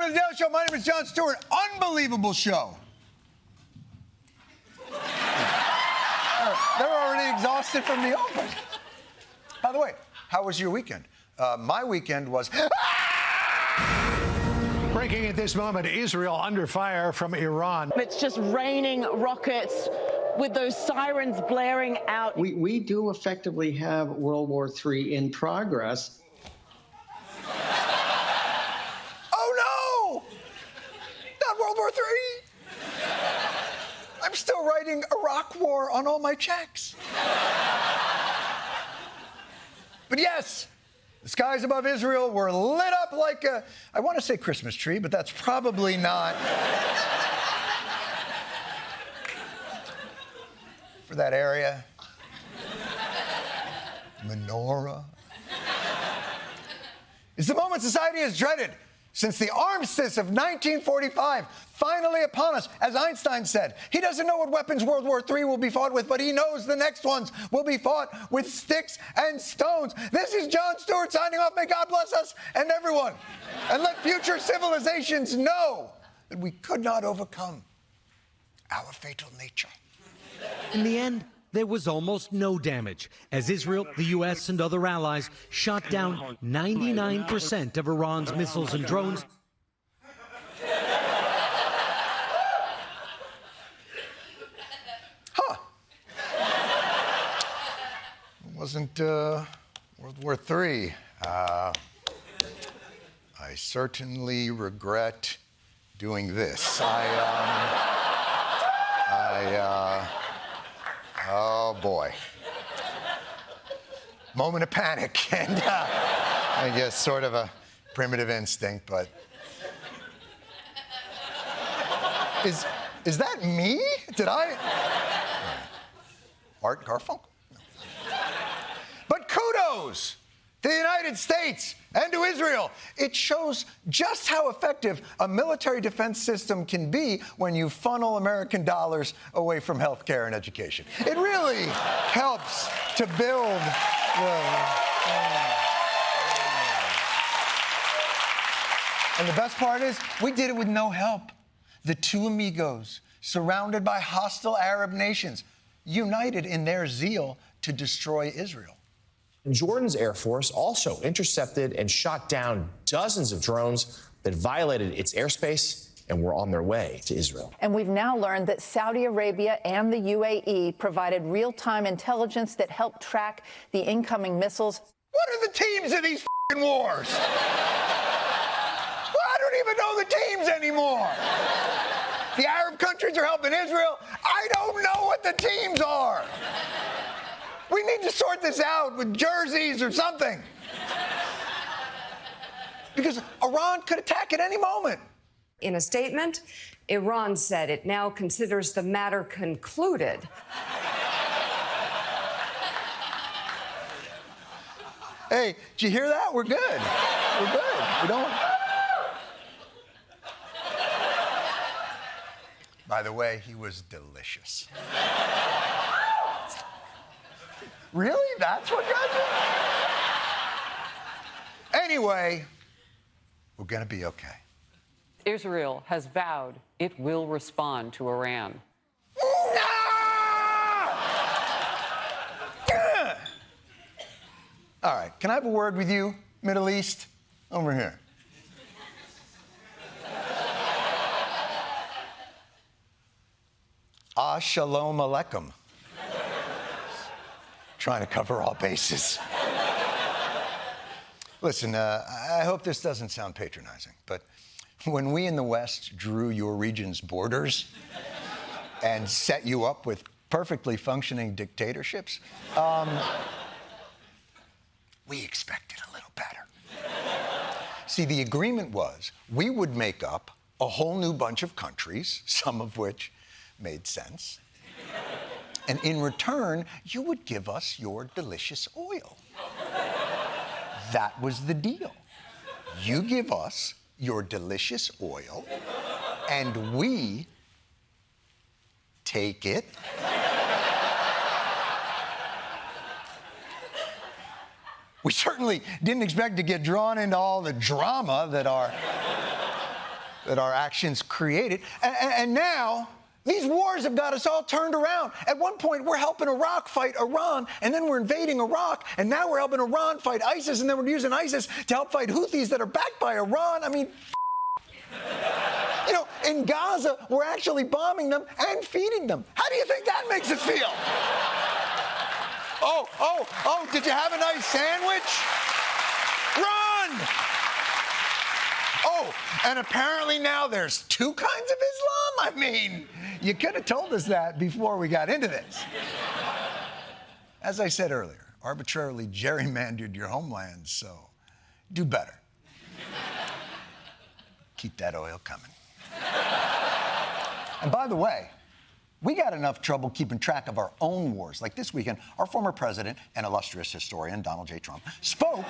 to the Daily Show. My name is Jon Stewart. Unbelievable show. They're already exhausted from the open. By the way, how was your weekend? My weekend was... Breaking at this moment, Israel under fire from Iran. It's just raining rockets with those sirens blaring out. We do effectively have World War III in progress. Oh, no! Not World War III. I'm still writing Iraq War on all my checks. But yes, the skies above Israel were lit up like a, I want to say Christmas tree, but that's probably not. For that area. Menorah. It's the moment society has dreaded since the armistice of 1945, finally upon us. As Einstein said, he doesn't know what weapons World War III will be fought with, but he knows the next ones will be fought with sticks and stones. This is Jon Stewart signing off. May God bless us and everyone. And let future civilizations know that we could not overcome our fatal nature. In the end, there was almost no damage, as Israel, the U.S., and other allies shot down 99% of Iran's missiles and drones. Huh. It wasn't World War III. I certainly regret doing this. Oh, boy. Moment of panic, and I guess sort of a primitive instinct, but... Is that me? Did I... Art Garfunkel? No. But kudos to the United States and to Israel. It shows just how effective a military defense system can be when you funnel American dollars away from health care and education. It really helps to build And the best part is, we did it with no help. The two amigos, surrounded by hostile Arab nations, united in their zeal to destroy Israel. Jordan's Air Force also intercepted and shot down dozens of drones that violated its airspace and were on their way to Israel. And we've now learned that Saudi Arabia and the UAE provided real-time intelligence that helped track the incoming missiles. What are the teams of these f***ing wars? Well, I don't even know the teams anymore. The Arab countries are helping Israel. I don't know what the teams are. We need to sort this out with jerseys or something. Because Iran could attack at any moment. In a statement, Iran said it now considers the matter concluded. Hey, did you hear that? We're good. We're good. We don't... By the way, he was delicious. Really? That's what got you? Anyway, we're going to be okay. Israel has vowed it will respond to Iran. All right, can I have a word with you, Middle East? Over here. Shalom Aleichem. Trying to cover all bases. Listen, I hope this doesn't sound patronizing, but when we in the West drew your region's borders and set you up with perfectly functioning dictatorships, we expected a little better. See, the agreement was we would make up a whole new bunch of countries, some of which made sense. And in return, you would give us your delicious oil. That was the deal. You give us your delicious oil, and we take it. We certainly didn't expect to get drawn into all the drama that our that our actions created. And now, these wars have got us all turned around. At one point, we're helping Iraq fight Iran, and then we're invading Iraq, and now we're helping Iran fight ISIS, and then we're using ISIS to help fight Houthis that are backed by Iran. I mean, you know, in Gaza, we're actually bombing them and feeding them. How do you think that makes us feel? Oh, did you have a nice sandwich? Run! Oh, and apparently now there's two kinds of Islam? I mean, you could have told us that before we got into this. As I said earlier, arbitrarily gerrymandered your homeland, so do better. Keep that oil coming. And by the way, we got enough trouble keeping track of our own wars. Like this weekend, our former president and illustrious historian, Donald J. Trump, spoke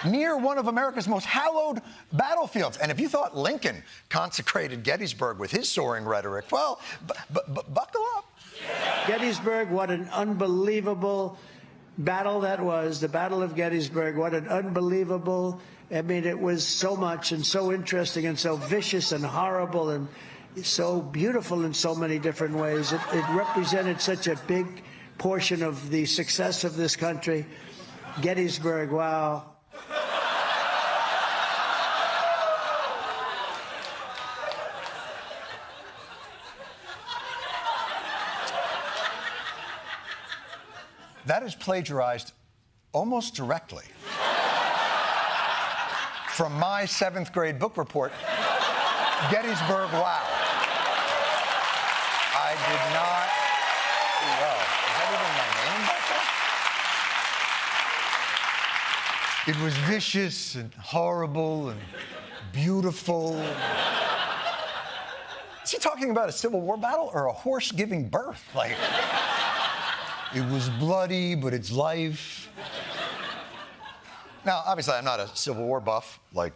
near one of America's most hallowed battlefields. And if you thought Lincoln consecrated Gettysburg with his soaring rhetoric, well, buckle up. Gettysburg, what an unbelievable battle that was. The Battle of Gettysburg, what an unbelievable, I mean, it was so much and so interesting and so vicious and horrible and so beautiful in so many different ways. It represented such a big portion of the success of this country. Gettysburg, wow. That is plagiarized almost directly from my 7th grade book report, Gettysburg, wow. I did not do well. Is that even my name back then? It was vicious and horrible and beautiful. Is he talking about a Civil War battle or a horse giving birth? Like, it was bloody, but it's life. Now, obviously, I'm not a Civil War buff, like.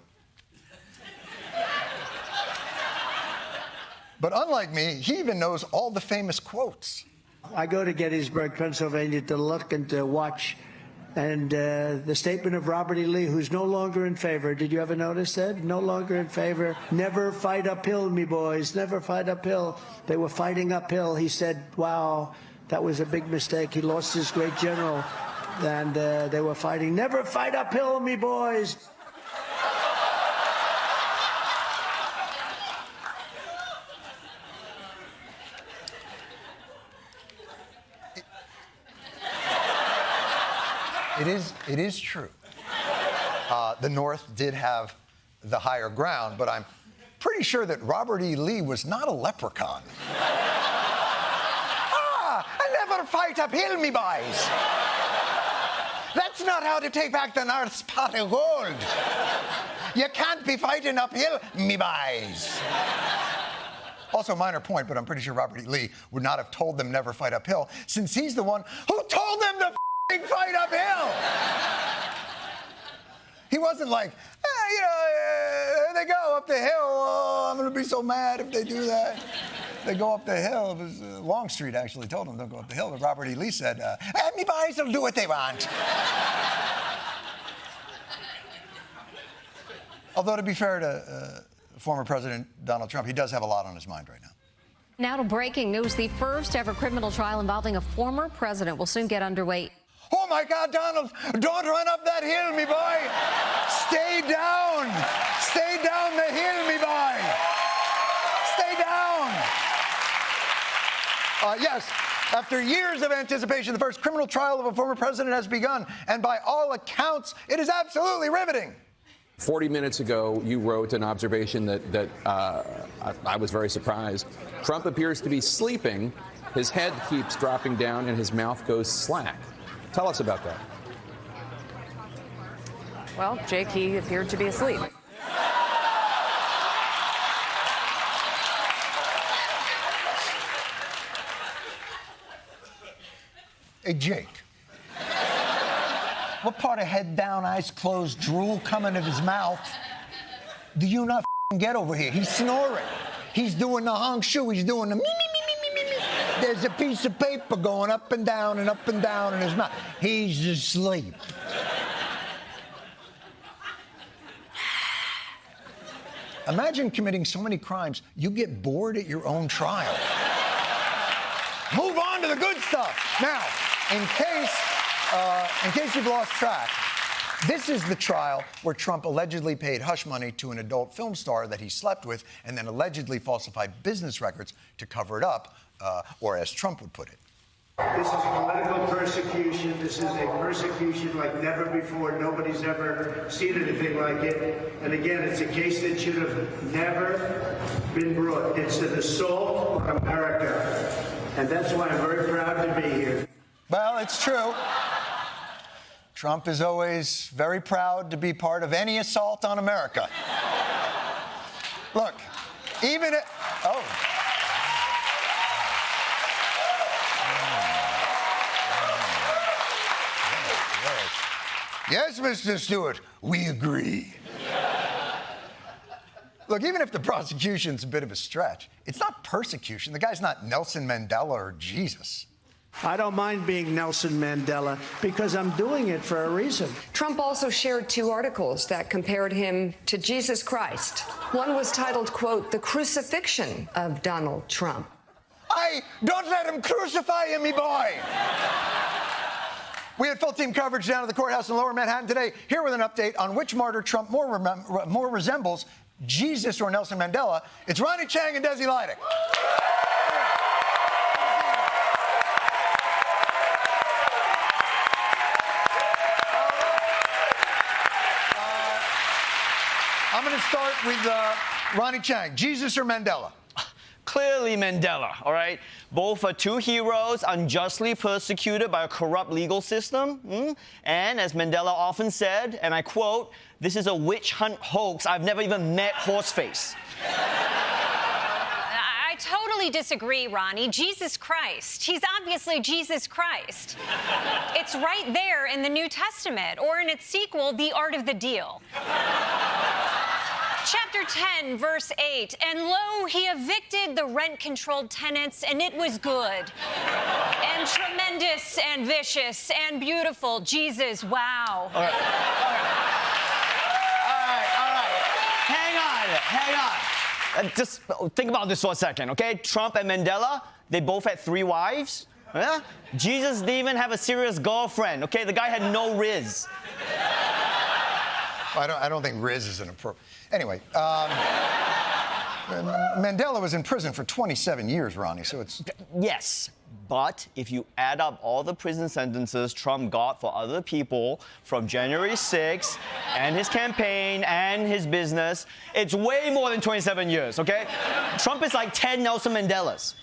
But unlike me, he even knows all the famous quotes. I go to Gettysburg, Pennsylvania to look and to watch. And the statement of Robert E. Lee, who's no longer in favor. Did you ever notice that? No longer in favor. Never fight uphill, me boys. Never fight uphill. They were fighting uphill. He said, wow, that was a big mistake. He lost his great general. And they were fighting. Never fight uphill, me boys. It is true. The North did have the higher ground, but I'm pretty sure that Robert E. Lee was not a leprechaun. I never fight uphill, me boys. That's not how to take back the North's pot of gold. You can't be fighting uphill, me boys. Also, minor point, but I'm pretty sure Robert E. Lee would not have told them never fight uphill, since he's the one who told them to fight uphill. He wasn't like, they go up the hill. Oh, I'm going to be so mad if they do that. They go up the hill. It was Longstreet actually told them don't go up the hill. But Robert E. Lee said, me boys will do what they want. Although, to be fair to former President Donald Trump, he does have a lot on his mind right now. Now to breaking news. The first ever criminal trial involving a former president will soon get underway. Oh, my God, Donald, don't run up that hill, me boy. Stay down. Stay down the hill, me boy. Stay down. Yes, after years of anticipation, the first criminal trial of a former president has begun. And by all accounts, it is absolutely riveting. 40 minutes ago, you wrote an observation that I was very surprised. Trump appears to be sleeping. His head keeps dropping down and his mouth goes slack. Tell us about that. Well, Jake, he appeared to be asleep. Hey, Jake. What part of head down, eyes closed, drool coming out of his mouth do you not get over here? He's snoring. He's doing the honk shoe. He's doing the me, me, me, me, me, me. There's a piece of paper going up and down in his mouth. He's asleep. Imagine committing so many crimes, you get bored at your own trial. Move on to the good stuff. Now, in case you've lost track, this is the trial where Trump allegedly paid hush money to an adult film star that he slept with and then allegedly falsified business records to cover it up, or as Trump would put it. This is political persecution. This is a persecution like never before. Nobody's ever seen anything like it. And again, it's a case that should have never been brought. It's an assault on America. And that's why I'm very proud to be here. Well, it's true. Trump is always very proud to be part of any assault on America. Look, even it... Oh. Yes, Mr. Stewart, we agree. Look, even if the prosecution's a bit of a stretch, it's not persecution. The guy's not Nelson Mandela or Jesus. I don't mind being Nelson Mandela because I'm doing it for a reason. Trump also shared 2 articles that compared him to Jesus Christ. One was titled, quote, "The Crucifixion of Donald Trump." Don't let him crucify him, me boy. We had full team coverage down at the courthouse in Lower Manhattan today. Here with an update on which martyr Trump more resembles, Jesus or Nelson Mandela. It's Ronny Chieng and Desi Lydic. I'm going to start with Ronny Chieng. Jesus or Mandela? Clearly Mandela, all right? Both are 2 heroes unjustly persecuted by a corrupt legal system. And as Mandela often said, and I quote, "This is a witch hunt hoax. I've never even met Horseface." I totally disagree, Ronny. Jesus Christ. He's obviously Jesus Christ. It's right there in the New Testament, or in its sequel, The Art of the Deal. Chapter 10, verse 8, "And lo, he evicted the rent-controlled tenants, and it was good. And tremendous, and vicious, and beautiful. Jesus, wow." All right. Hang on. Just think about this for a second, okay? Trump and Mandela, they both had 3 wives. Yeah? Jesus didn't even have a serious girlfriend, okay? The guy had no riz. I don't think Riz is an appropriate... Anyway, Mandela was in prison for 27 years, Ronny, so it's... Yes, but if you add up all the prison sentences Trump got for other people from January 6th and his campaign and his business, it's way more than 27 years, okay? Trump is like 10 Nelson Mandelas.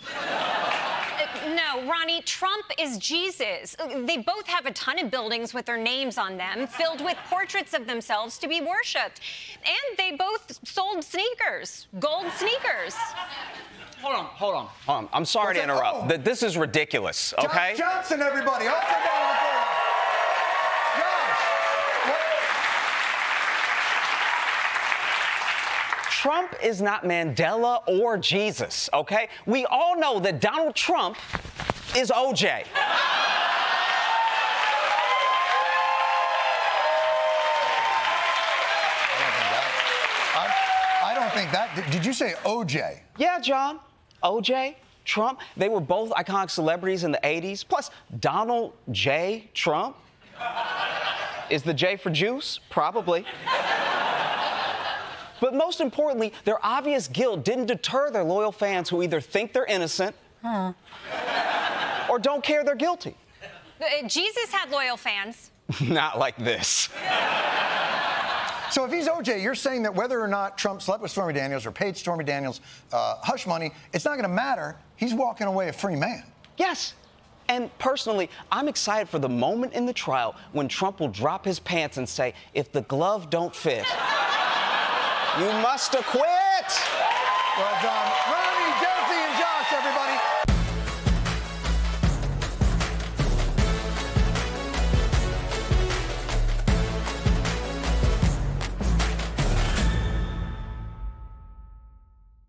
No, Ronny, Trump is Jesus. They both have a ton of buildings with their names on them, filled with portraits of themselves to be worshipped. And they both sold sneakers, gold sneakers. Hold on. I'm sorry to interrupt. This is ridiculous, okay? Josh Johnson, everybody. All down the floor. Trump is not Mandela or Jesus, okay? We all know that Donald Trump is OJ. I don't think that. Did you say OJ? Yeah, John. OJ, Trump, they were both iconic celebrities in the 80s. Plus, Donald J. Trump. Is the J for juice? Probably. But most importantly, their obvious guilt didn't deter their loyal fans who either think they're innocent or don't care they're guilty. Jesus had loyal fans. Not like this. So if he's OJ, you're saying that whether or not Trump slept with Stormy Daniels or paid Stormy Daniels hush money, it's not going to matter. He's walking away a free man. Yes. And personally, I'm excited for the moment in the trial when Trump will drop his pants and say, "If the glove don't fit, you must acquit." Well done.